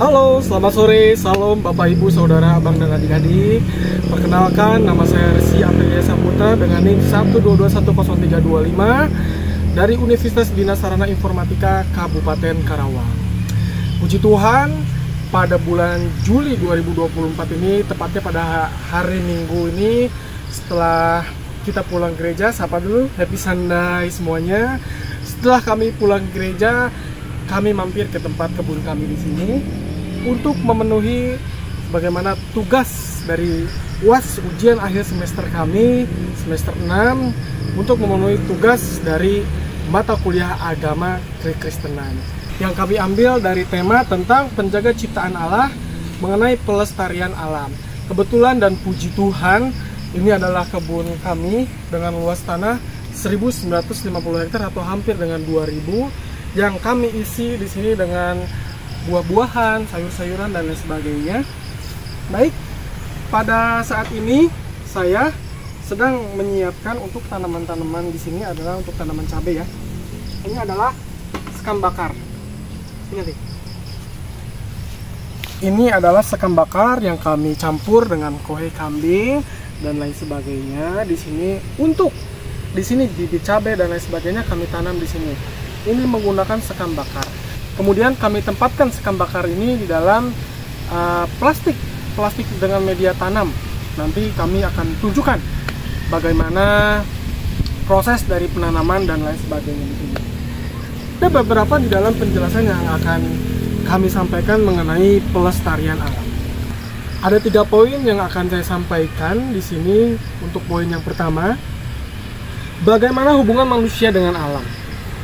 Halo, selamat sore, salam Bapak Ibu, Saudara, Abang dan Adik-adik. Perkenalkan, nama saya Resi Aprilia Saputra dengan NIM 122103525 dari Universitas Bina Sarana Informatika Kabupaten Karawang. Puji Tuhan, pada bulan Juli 2024 ini, tepatnya pada hari Minggu ini, setelah kita pulang gereja, sapa dulu, Happy Sunday semuanya. Setelah kami pulang gereja, kami mampir ke tempat kebun kami di sini untuk memenuhi bagaimana tugas dari UAS ujian akhir semester kami, semester 6, untuk memenuhi tugas dari mata kuliah agama kekristenan yang kami ambil dari tema tentang penjaga ciptaan Allah mengenai pelestarian alam. Kebetulan dan puji Tuhan, ini adalah kebun kami dengan luas tanah 1950 hektar atau hampir dengan 2000 yang kami isi di sini dengan buah-buahan, sayur-sayuran dan lain sebagainya. Baik, pada saat ini saya sedang menyiapkan untuk tanaman-tanaman di sini adalah untuk tanaman cabai ya. Ini adalah sekam bakar. Ini adalah sekam bakar yang kami campur dengan kohe kambing dan lain sebagainya di sini. Untuk di sini bibit cabai dan lain sebagainya kami tanam di sini. Ini menggunakan sekam bakar. Kemudian kami tempatkan sekam bakar ini di dalam plastik dengan media tanam. Nanti kami akan tunjukkan bagaimana proses dari penanaman dan lain sebagainya di sini. Ada beberapa di dalam penjelasan yang akan kami sampaikan mengenai pelestarian alam. Ada 3 poin yang akan saya sampaikan di sini. Untuk poin yang pertama, bagaimana hubungan manusia dengan alam.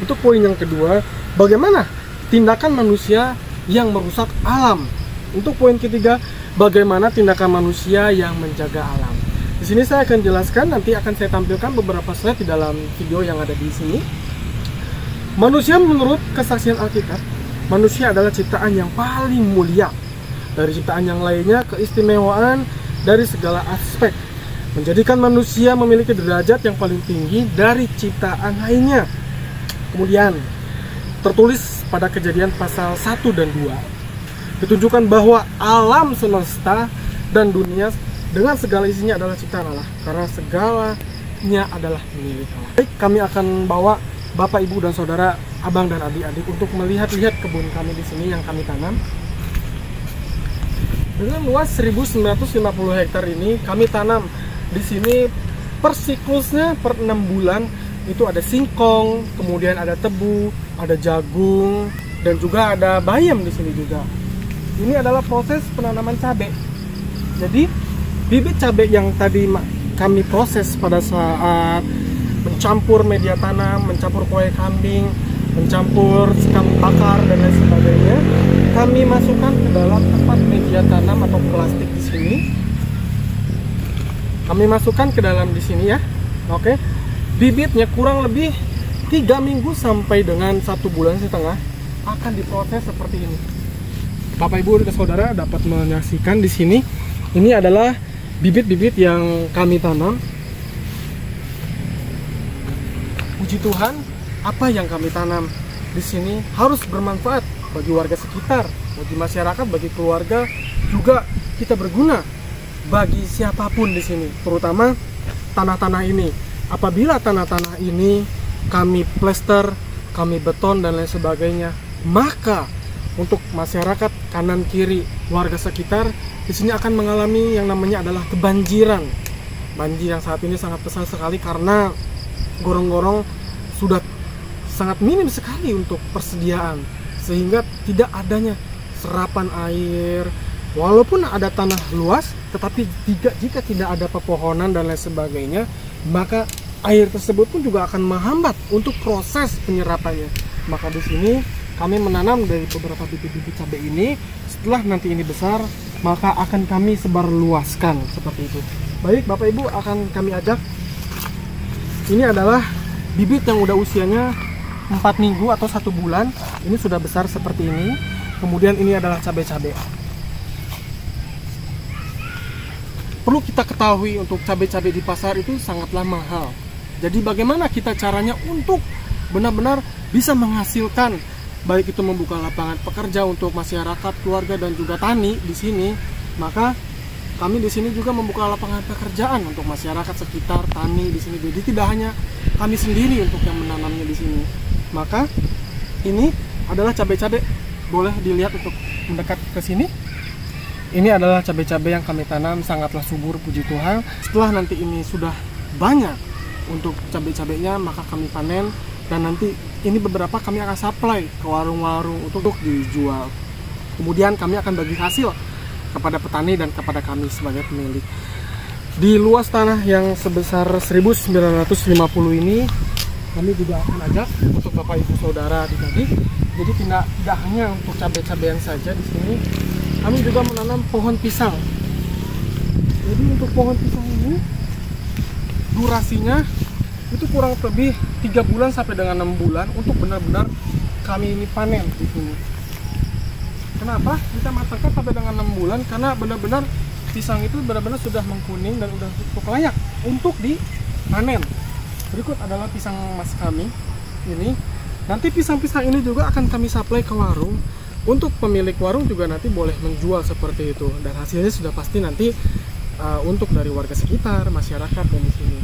Untuk poin yang kedua, bagaimana tindakan manusia yang merusak alam. Untuk poin ketiga, bagaimana tindakan manusia yang menjaga alam. Di sini saya akan jelaskan, nanti akan saya tampilkan beberapa slide di dalam video yang ada di sini. Manusia menurut kesaksian Alkitab, manusia adalah ciptaan yang paling mulia dari ciptaan yang lainnya. Keistimewaan dari segala aspek menjadikan manusia memiliki derajat yang paling tinggi dari ciptaan lainnya. Kemudian tertulis pada Kejadian pasal 1 dan 2 ditunjukkan bahwa alam semesta dan dunia dengan segala isinya adalah ciptaan Allah, karena segalanya adalah milik Allah. Baik, kami akan bawa Bapak, Ibu, dan Saudara, Abang dan Adik-adik untuk melihat-lihat kebun kami di sini yang kami tanam. Dengan luas 1950 hektar ini kami tanam di sini per siklusnya per 6 bulan. Itu ada singkong, kemudian ada tebu, ada jagung, dan juga ada bayam di sini juga. Ini adalah proses penanaman cabai. Jadi bibit cabai yang tadi kami proses pada saat mencampur media tanam, mencampur kohe kambing, mencampur sekam bakar dan lain sebagainya, kami masukkan ke dalam tempat media tanam atau plastik di sini. Kami masukkan ke dalam di sini ya. Oke. Bibitnya kurang lebih 3 minggu sampai dengan 1 bulan setengah akan diproses seperti ini. Bapak, Ibu, dan Saudara dapat menyaksikan di sini. Ini adalah bibit-bibit yang kami tanam. Puji Tuhan, apa yang kami tanam di sini harus bermanfaat bagi warga sekitar, bagi masyarakat, bagi keluarga, juga kita berguna bagi siapapun di sini, terutama tanah-tanah ini. Apabila tanah-tanah ini kami plester, kami beton dan lain sebagainya, maka untuk masyarakat kanan kiri, warga sekitar di sini akan mengalami yang namanya adalah kebanjiran. Banjir yang saat ini sangat besar sekali karena gorong-gorong sudah sangat minim sekali untuk persediaan, sehingga tidak adanya serapan air. Walaupun ada tanah luas, tetapi jika tidak ada pepohonan dan lain sebagainya, maka air tersebut pun juga akan menghambat untuk proses penyerapannya. Maka di sini kami menanam dari beberapa bibit-bibit cabai ini. Setelah nanti ini besar, maka akan kami sebarluaskan seperti itu. Baik, Bapak, Ibu, akan kami ajak. Ini adalah bibit yang udah usianya 4 minggu atau 1 bulan. Ini sudah besar seperti ini. Kemudian ini adalah cabai-cabai. Perlu kita ketahui, untuk cabai-cabai di pasar itu sangatlah mahal. Jadi bagaimana kita caranya untuk benar-benar bisa menghasilkan baik itu membuka lapangan pekerja untuk masyarakat, keluarga dan juga tani di sini, maka kami di sini juga membuka lapangan pekerjaan untuk masyarakat sekitar, tani di sini. Jadi tidak hanya kami sendiri untuk yang menanamnya di sini. Maka ini adalah cabai-cabai, boleh dilihat untuk mendekat ke sini. Ini adalah cabai-cabai yang kami tanam, sangatlah subur, puji Tuhan. Setelah nanti ini sudah banyak untuk cabai-cabainya, maka kami panen. Dan nanti ini beberapa kami akan supply ke warung-warung untuk dijual. Kemudian kami akan bagi hasil kepada petani dan kepada kami sebagai pemilik. Di luas tanah yang sebesar 1950 ini, kami juga akan ajak untuk Bapak Ibu Saudara adik-adik. Jadi tidak hanya untuk cabai-cabean saja di sini, kami juga menanam pohon pisang. Jadi untuk pohon pisang ini durasinya itu kurang lebih 3 bulan sampai dengan 6 bulan untuk benar-benar kami ini panen di sini. Kenapa kita matangkan sampai dengan 6 bulan? Karena benar-benar pisang itu benar-benar sudah mengkuning dan sudah cukup layak untuk dipanen. Berikut adalah pisang mas kami ini. Nanti pisang-pisang ini juga akan kami supply ke warung. Untuk pemilik warung juga nanti boleh menjual seperti itu. Dan hasilnya sudah pasti nanti untuk dari warga sekitar, masyarakat dan di sini.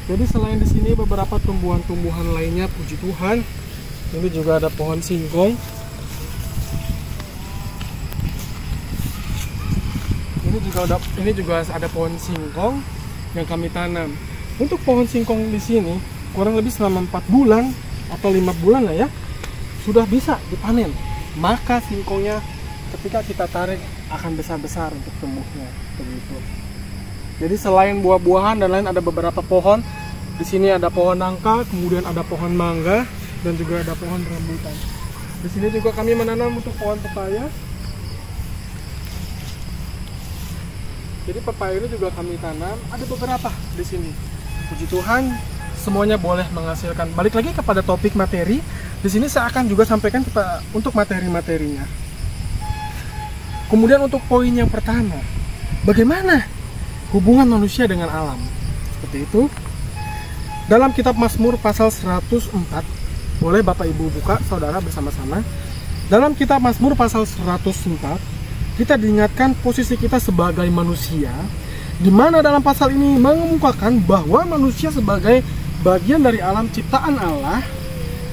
Jadi selain di sini beberapa tumbuhan-tumbuhan lainnya, puji Tuhan. Ini juga ada pohon singkong. Ini juga ada pohon singkong yang kami tanam. Untuk pohon singkong di sini kurang lebih selama 4 bulan atau 5 bulan lah ya, sudah bisa dipanen. Maka singkongnya ketika kita tarik akan besar-besar untuk tumbuhnya begitu. Jadi selain buah-buahan dan lain, ada beberapa pohon. Di sini ada pohon nangka, kemudian ada pohon mangga dan juga ada pohon rambutan. Di sini juga kami menanam untuk pohon pepaya. Jadi pepaya ini juga kami tanam, ada beberapa di sini. Puji Tuhan, semuanya boleh menghasilkan. Balik lagi kepada topik materi. Di sini saya akan juga sampaikan untuk materi-materinya. Kemudian untuk poin yang pertama, bagaimana hubungan manusia dengan alam? Seperti itu. Dalam kitab Mazmur pasal 104, boleh Bapak Ibu buka saudara bersama-sama. Dalam kitab Mazmur pasal 104, kita diingatkan posisi kita sebagai manusia, di mana dalam pasal ini mengemukakan bahwa manusia sebagai bagian dari alam ciptaan Allah.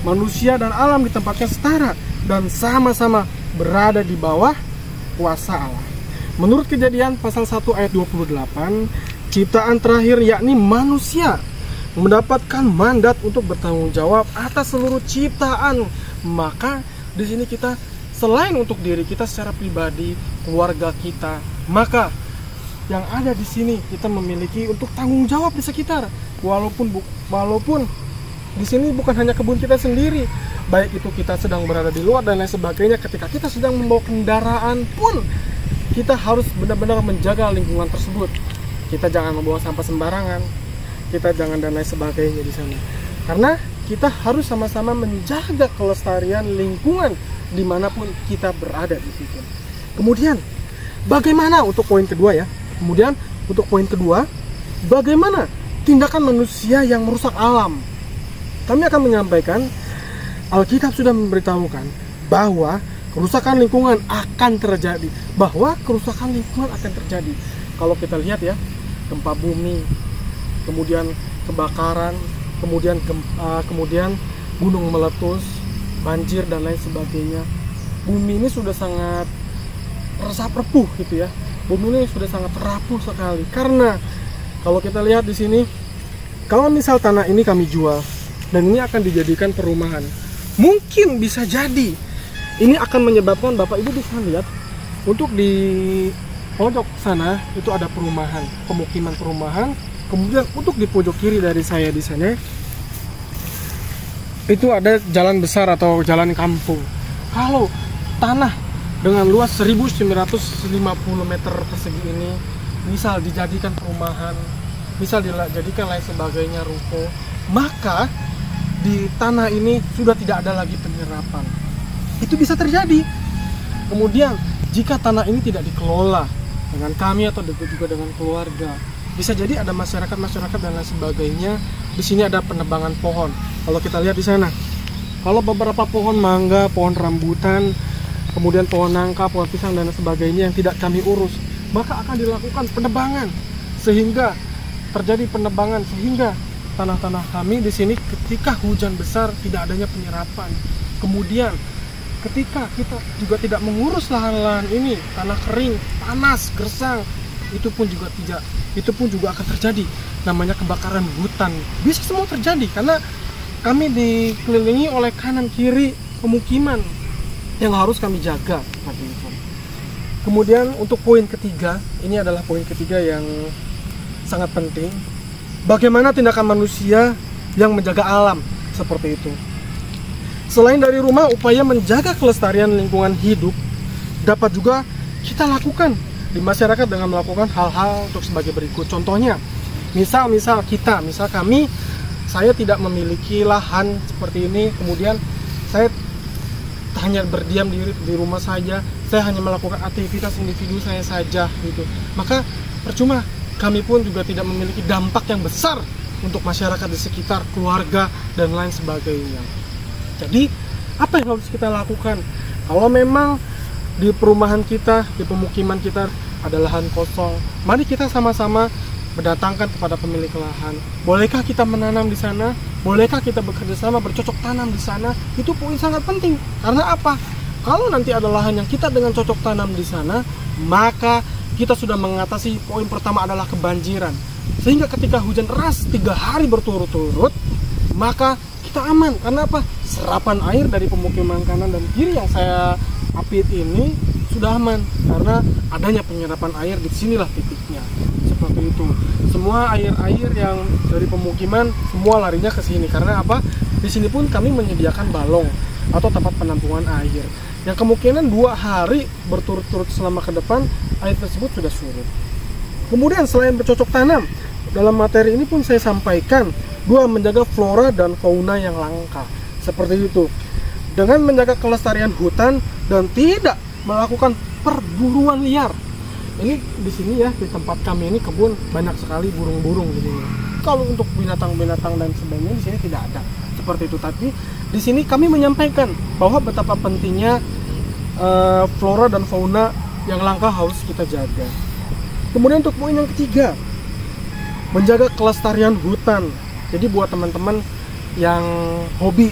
Manusia dan alam ditempatkan setara dan sama-sama berada di bawah kuasa Allah. Menurut Kejadian pasal 1 ayat 28, ciptaan terakhir yakni manusia mendapatkan mandat untuk bertanggung jawab atas seluruh ciptaan. Maka di sini kita selain untuk diri kita secara pribadi, keluarga kita, maka yang ada di sini kita memiliki untuk tanggung jawab di sekitar. Walaupun di sini bukan hanya kebun kita sendiri, baik itu kita sedang berada di luar dan lain sebagainya, ketika kita sedang membawa kendaraan pun kita harus benar-benar menjaga lingkungan tersebut. Kita jangan membawa sampah sembarangan, kita jangan dan lain sebagainya di sana. Karena kita harus sama-sama menjaga kelestarian lingkungan dimanapun kita berada di situ. Kemudian, bagaimana untuk poin kedua ya? Kemudian untuk poin kedua, bagaimana tindakan manusia yang merusak alam? Kami akan menyampaikan, Alkitab sudah memberitahukan bahwa kerusakan lingkungan akan terjadi. Kalau kita lihat ya, gempa bumi, kemudian kebakaran, kemudian gunung meletus, banjir dan lain sebagainya. Bumi ini sudah sangat rapuh gitu ya. Bumi ini sudah sangat rapuh sekali. Karena kalau kita lihat di sini, kalau misal tanah ini kami jual dan ini akan dijadikan perumahan, mungkin bisa jadi ini akan menyebabkan Bapak Ibu bisa lihat untuk di pojok sana itu ada perumahan, pemukiman perumahan. Kemudian untuk di pojok kiri dari saya di sana itu ada jalan besar atau jalan kampung. Kalau tanah dengan luas 1950 meter persegi ini misal dijadikan perumahan, misal dijadikan lain sebagainya ruko, maka di tanah ini sudah tidak ada lagi penyerapan. Itu bisa terjadi. Kemudian jika tanah ini tidak dikelola dengan kami atau juga dengan keluarga, bisa jadi ada masyarakat dan lain sebagainya. Di sini ada penebangan pohon. Kalau kita lihat di sana, Kalau beberapa pohon mangga, pohon rambutan, kemudian pohon nangka, pohon pisang dan sebagainya yang tidak kami urus, maka akan dilakukan penebangan sehingga terjadi penebangan sehingga tanah-tanah kami di sini ketika hujan besar tidak adanya penyerapan. Kemudian ketika kita juga tidak mengurus lahan-lahan ini, tanah kering, panas, gersang, itu pun juga akan terjadi namanya kebakaran hutan. Bisa semua terjadi karena kami dikelilingi oleh kanan kiri pemukiman yang harus kami jaga seperti itu. Kemudian untuk poin ketiga, ini adalah poin ketiga yang sangat penting. Bagaimana tindakan manusia yang menjaga alam seperti itu. Selain dari rumah, upaya menjaga kelestarian lingkungan hidup dapat juga kita lakukan di masyarakat dengan melakukan hal-hal untuk sebagai berikut. Contohnya, misal kami, saya tidak memiliki lahan seperti ini, kemudian saya hanya berdiam diri di rumah saja, saya hanya melakukan aktivitas individu saya saja gitu. Maka percuma, kami pun juga tidak memiliki dampak yang besar untuk masyarakat di sekitar, keluarga dan lain sebagainya. Jadi apa yang harus kita lakukan? Kalau memang di perumahan kita, di pemukiman kita ada lahan kosong, mari kita sama-sama mendatangkan kepada pemilik lahan. Bolehkah kita menanam di sana? Bolehkah kita bekerja sama bercocok tanam di sana? Itu poin sangat penting. Karena apa? Kalau nanti ada lahan yang kita dengan cocok tanam di sana, maka kita sudah mengatasi poin pertama adalah kebanjiran. Sehingga ketika hujan deras 3 hari berturut-turut, maka kita aman. Karena apa? Serapan air dari pemukiman kanan dan kiri yang saya apit ini sudah aman karena adanya penyerapan air di sinilah titiknya. Seperti itu. Semua air-air yang dari pemukiman semua larinya ke sini. Karena apa? Di sini pun kami menyediakan balong atau tempat penampungan air. Yang kemungkinan 2 hari berturut-turut selama ke depan air tersebut sudah surut. Kemudian selain bercocok tanam, dalam materi ini pun saya sampaikan 2, menjaga flora dan fauna yang langka. Seperti itu. Dengan menjaga kelestarian hutan dan tidak melakukan perburuan liar. Ini di sini ya, di tempat kami ini kebun banyak sekali burung-burung di sini. Kalau untuk binatang-binatang dan sebagainya di sini tidak ada seperti itu. Tapi di sini kami menyampaikan bahwa betapa pentingnya flora dan fauna yang langka harus kita jaga. Kemudian untuk poin yang ketiga, menjaga kelestarian hutan. Jadi buat teman-teman yang hobi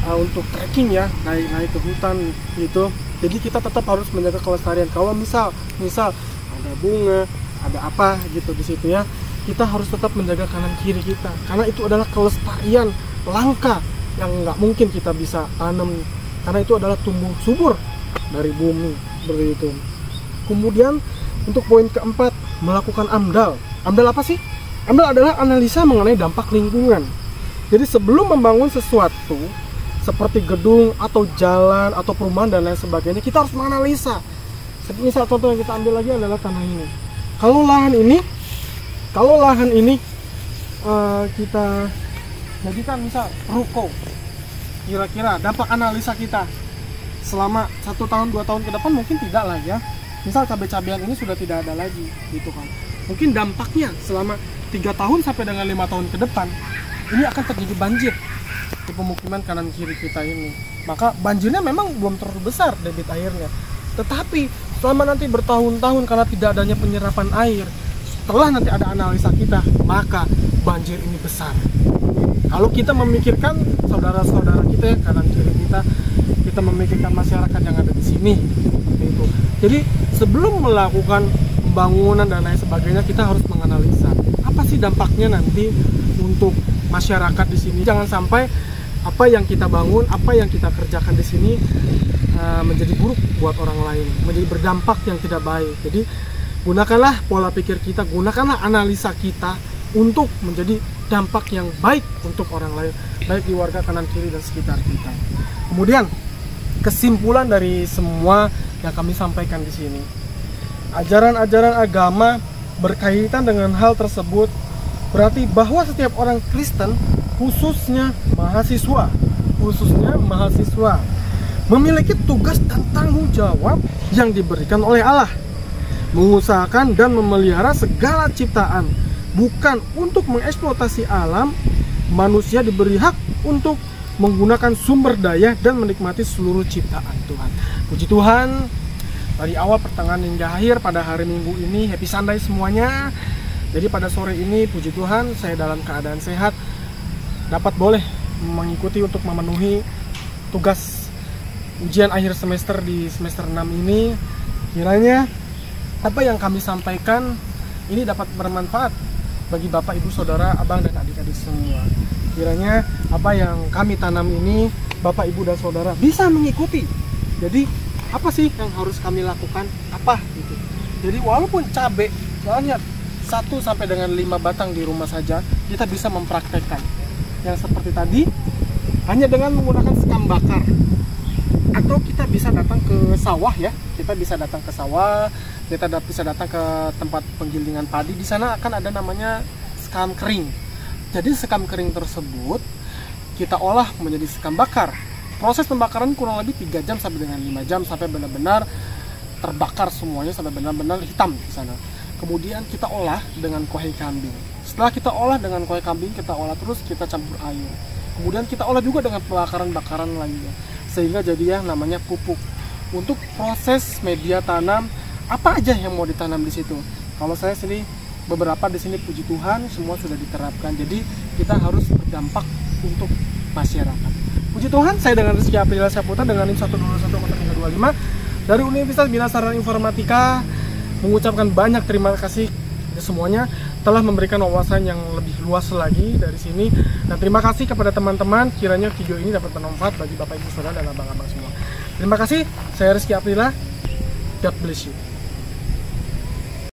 untuk trekking ya, naik ke hutan gitu. Jadi kita tetap harus menjaga kelestarian. Kalau misal ada bunga, ada apa gitu di situ ya, kita harus tetap menjaga kanan kiri kita. Karena itu adalah kelestarian langka yang nggak mungkin kita bisa tanam. Karena itu adalah tumbuh subur dari bumi begitu. Kemudian untuk poin keempat, melakukan AMDAL. AMDAL apa sih? AMDAL adalah analisa mengenai dampak lingkungan. Jadi sebelum membangun sesuatu seperti gedung atau jalan atau perumahan dan lain sebagainya, kita harus menganalisa. Misal contoh yang kita ambil lagi adalah tanah ini. Kalau lahan ini kita jadikan misal ruko, kira-kira dampak analisa kita selama 1 tahun 2 tahun ke depan mungkin tidak lah ya. Misal cabai-cabean ini sudah tidak ada lagi gitu kan. Mungkin dampaknya selama 3 tahun sampai dengan 5 tahun ke depan ini akan terjadi banjir di pemukiman kanan kiri kita ini. Maka banjirnya memang belum terlalu besar debit airnya, tetapi selama nanti bertahun-tahun karena tidak adanya penyerapan air, setelah nanti ada analisa kita, maka banjir ini besar. Kalau kita memikirkan saudara-saudara kita ya, kanan kiri kita memikirkan masyarakat yang ada di sini seperti itu. Jadi sebelum melakukan pembangunan dan lain sebagainya, kita harus menganalisa apa sih dampaknya nanti untuk masyarakat di sini. Jangan sampai apa yang kita bangun, apa yang kita kerjakan di sini menjadi buruk buat orang lain, menjadi berdampak yang tidak baik. Jadi gunakanlah pola pikir kita, gunakanlah analisa kita untuk menjadi dampak yang baik untuk orang lain, baik di warga kanan kiri dan sekitar kita. Kemudian kesimpulan dari semua yang kami sampaikan di sini, ajaran-ajaran agama berkaitan dengan hal tersebut berarti bahwa setiap orang Kristen, khususnya mahasiswa, memiliki tugas dan tanggung jawab yang diberikan oleh Allah, mengusahakan dan memelihara segala ciptaan, bukan untuk mengeksploitasi alam. Manusia diberi hak untuk menggunakan sumber daya dan menikmati seluruh ciptaan Tuhan. Puji Tuhan, dari awal, pertengahan hingga akhir pada hari Minggu ini happy Sunday semuanya. Jadi pada sore ini puji Tuhan saya dalam keadaan sehat, dapat boleh mengikuti untuk memenuhi tugas ujian akhir semester di semester 6 ini. Kiranya apa yang kami sampaikan ini dapat bermanfaat bagi Bapak, Ibu, Saudara, Abang, dan adik-adik semua. Kiranya apa yang kami tanam ini Bapak, Ibu, dan Saudara bisa mengikuti. Jadi apa sih yang harus kami lakukan? Apa gitu. Jadi walaupun cabai soalnya 1 sampai dengan 5 batang di rumah saja, kita bisa mempraktekkan. Yang seperti tadi, hanya dengan menggunakan sekam bakar. Atau kita bisa datang ke sawah ya. Kita bisa datang ke sawah, kita bisa datang ke tempat penggilingan padi. Di sana akan ada namanya sekam kering. Jadi sekam kering tersebut kita olah menjadi sekam bakar. Proses pembakaran kurang lebih 3 jam sampai dengan 5 jam sampai benar-benar terbakar semuanya, sampai benar-benar hitam di sana. Kemudian kita olah dengan kohei kambing. Setelah kita olah dengan kohei kambing, kita olah terus, kita campur air. Kemudian kita olah juga dengan bakaran-bakaran lainnya, sehingga jadi yang namanya pupuk. Untuk proses media tanam apa aja yang mau ditanam di situ. Kalau saya sini beberapa di sini puji Tuhan semua sudah diterapkan. Jadi kita harus berdampak untuk masyarakat. Puji Tuhan, saya dengan Rizky Aprila Saputra dengan NIM 1210325 dari Universitas Bina Sarana Informatika mengucapkan banyak terima kasih semuanya telah memberikan wawasan yang lebih luas lagi dari sini. Dan terima kasih kepada teman-teman, kiranya video ini dapat bermanfaat bagi Bapak, Ibu, Saudara, dan abang-abang semua. Terima kasih, saya Rizky Aprila. God bless you.